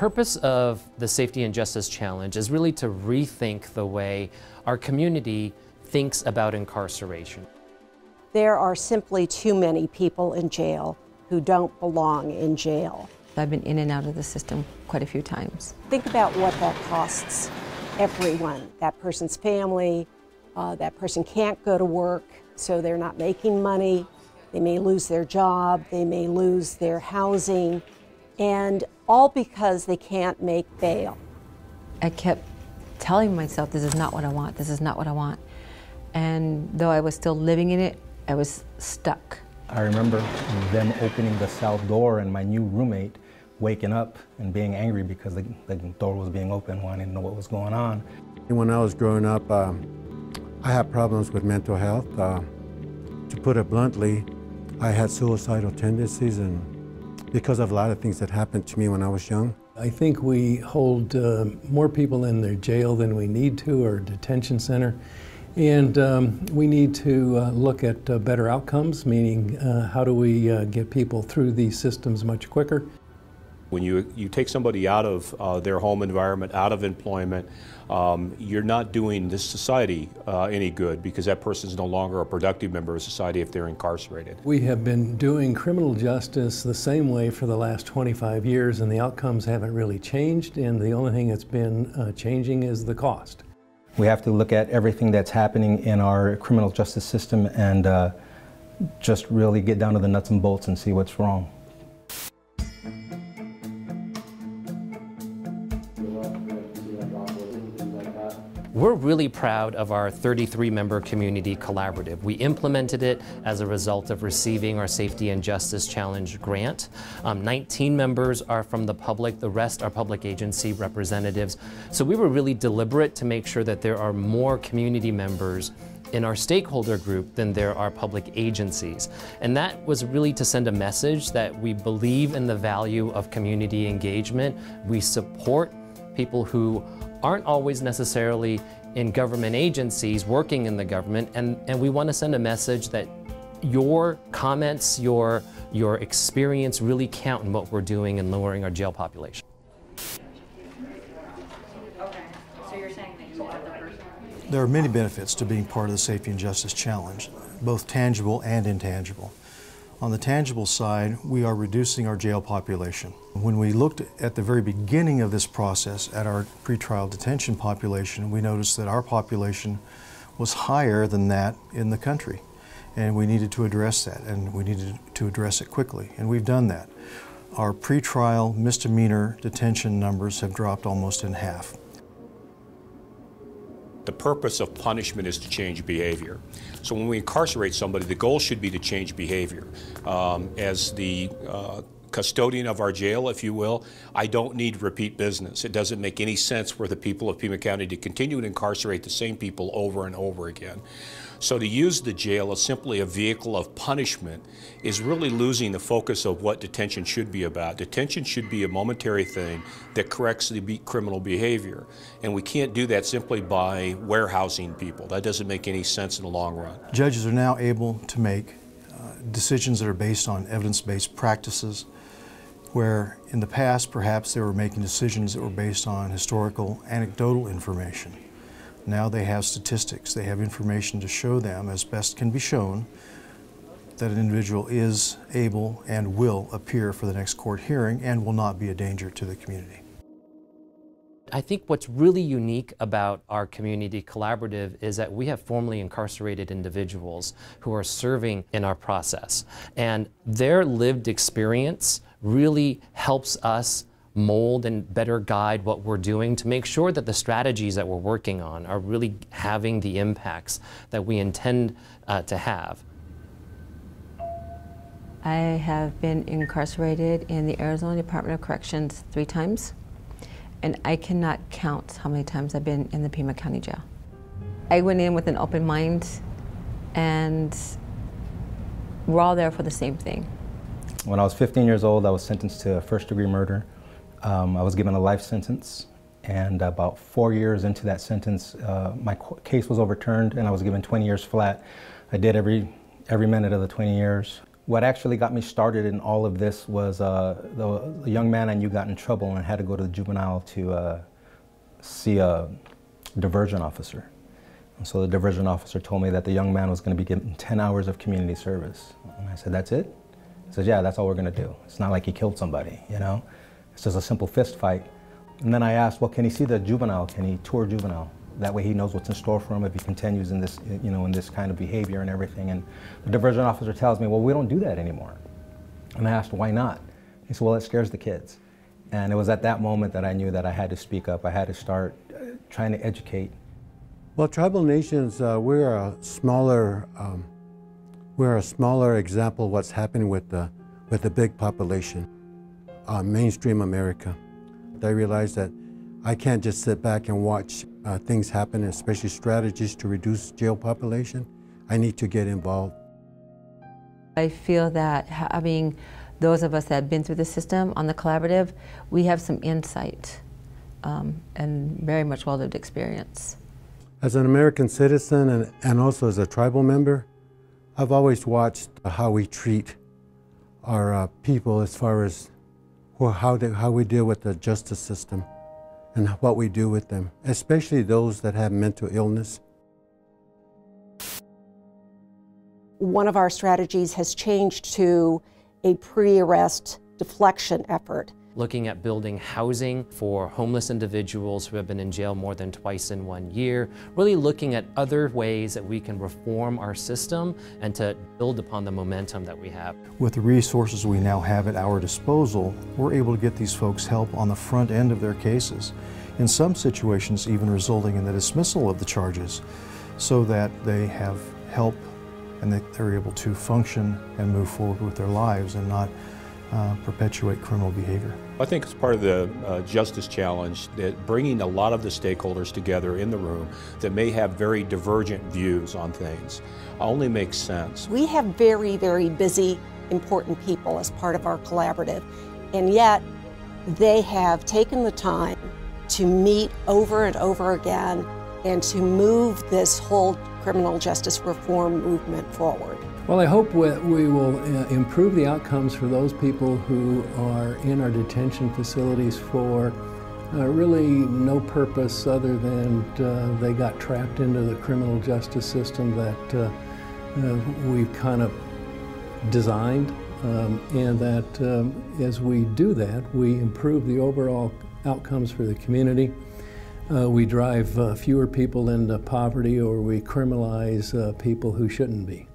purpose of the Safety and Justice Challenge is really to rethink the way our community thinks about incarceration. There are simply too many people in jail who don't belong in jail. I've been in and out of the system quite a few times. Think about what that costs everyone, that person's family. That person can't go to work, so they're not making money. They may lose their job, they may lose their housing, and all because they can't make bail. I kept telling myself, this is not what I want, this is not what I want. And though I was still living in it, I was stuck. I remember them opening the south door and my new roommate waking up and being angry because the door was being opened, wanting to know what was going on. When I was growing up, I had problems with mental health. To put it bluntly, I had suicidal tendencies, and because of a lot of things that happened to me when I was young. I think we hold more people in their jail than we need to, or detention center. And we need to look at better outcomes, meaning how do we get people through these systems much quicker. When you take somebody out of their home environment, out of employment, you're not doing this society any good, because that person is no longer a productive member of society if they're incarcerated. We have been doing criminal justice the same way for the last 25 years, and the outcomes haven't really changed, and the only thing that's been changing is the cost. We have to look at everything that's happening in our criminal justice system and just really get down to the nuts and bolts and see what's wrong. We're really proud of our 33-member community collaborative. We implemented it as a result of receiving our Safety and Justice Challenge grant. 19 members are from the public, the rest are public agency representatives. So we were really deliberate to make sure that there are more community members in our stakeholder group than there are public agencies. And that was really to send a message that we believe in the value of community engagement. We support people who aren't always necessarily in government agencies working in the government, and we want to send a message that your comments, your experience really count in what we're doing in lowering our jail population. Okay, so you're saying that you want the person? There are many benefits to being part of the Safety and Justice Challenge, both tangible and intangible. On the tangible side, we are reducing our jail population. When we looked at the very beginning of this process at our pretrial detention population, we noticed that our population was higher than that in the country. And we needed to address that, and we needed to address it quickly, and we've done that. Our pretrial misdemeanor detention numbers have dropped almost in half. The purpose of punishment is to change behavior. So when we incarcerate somebody, the goal should be to change behavior. As the custodian of our jail, if you will, I don't need repeat business. It doesn't make any sense for the people of Pima County to continue to incarcerate the same people over and over again. So to use the jail as simply a vehicle of punishment is really losing the focus of what detention should be about. Detention should be a momentary thing that corrects the criminal behavior. And we can't do that simply by warehousing people. That doesn't make any sense in the long run. Judges are now able to make decisions that are based on evidence-based practices, where in the past perhaps they were making decisions that were based on historical, anecdotal information. Now they have statistics, they have information to show them, as best can be shown, that an individual is able and will appear for the next court hearing and will not be a danger to the community. I think what's really unique about our community collaborative is that we have formerly incarcerated individuals who are serving in our process. And their lived experience really helps us mold and better guide what we're doing to make sure that the strategies that we're working on are really having the impacts that we intend to have. I have been incarcerated in the Arizona Department of Corrections 3 times, and I cannot count how many times I've been in the Pima County Jail. I went in with an open mind, and we're all there for the same thing. When I was 15 years old, I was sentenced to first-degree murder. I was given a life sentence, and about 4 years into that sentence, my case was overturned and I was given 20 years flat. I did every minute of the 20 years. What actually got me started in all of this was the young man I knew got in trouble and had to go to the juvenile to see a diversion officer. And so the diversion officer told me that the young man was going to be given 10 hours of community service. And I said, "That's it?" He said, "Yeah, that's all we're going to do. It's not like he killed somebody, you know? It's just a simple fist fight." And then I asked, well, can he see the juvenile? Can he tour juvenile? That way he knows what's in store for him if he continues in this, you know, in this kind of behavior and everything. And the diversion officer tells me, "Well, we don't do that anymore." And I asked, "Why not?" He said, "Well, it scares the kids." And it was at that moment that I knew that I had to speak up. I had to start trying to educate. Well, tribal nations, we're a smaller example of what's happening with the big population, mainstream America. I realized that I can't just sit back and watch things happen, especially strategies to reduce jail population. I need to get involved. I feel that having those of us that have been through the system on the collaborative, we have some insight and very much well-lived experience. As an American citizen and also as a tribal member, I've always watched how we treat our people as far as how we deal with the justice system and what we do with them, especially those that have mental illness. One of our strategies has changed to a pre-arrest deflection effort. Looking at building housing for homeless individuals who have been in jail more than twice in 1 year, really looking at other ways that we can reform our system and to build upon the momentum that we have. With the resources we now have at our disposal, we're able to get these folks help on the front end of their cases, in some situations even resulting in the dismissal of the charges, so that they have help and that they're able to function and move forward with their lives and not perpetuate criminal behavior. I think it's part of the justice challenge that bringing a lot of the stakeholders together in the room that may have very divergent views on things only makes sense. We have very, very busy, important people as part of our collaborative, and yet they have taken the time to meet over and over again and to move this whole criminal justice reform movement forward. Well, I hope we will improve the outcomes for those people who are in our detention facilities for really no purpose other than they got trapped into the criminal justice system that we've kind of designed, and that as we do that, we improve the overall outcomes for the community. We drive fewer people into poverty, or we criminalize people who shouldn't be.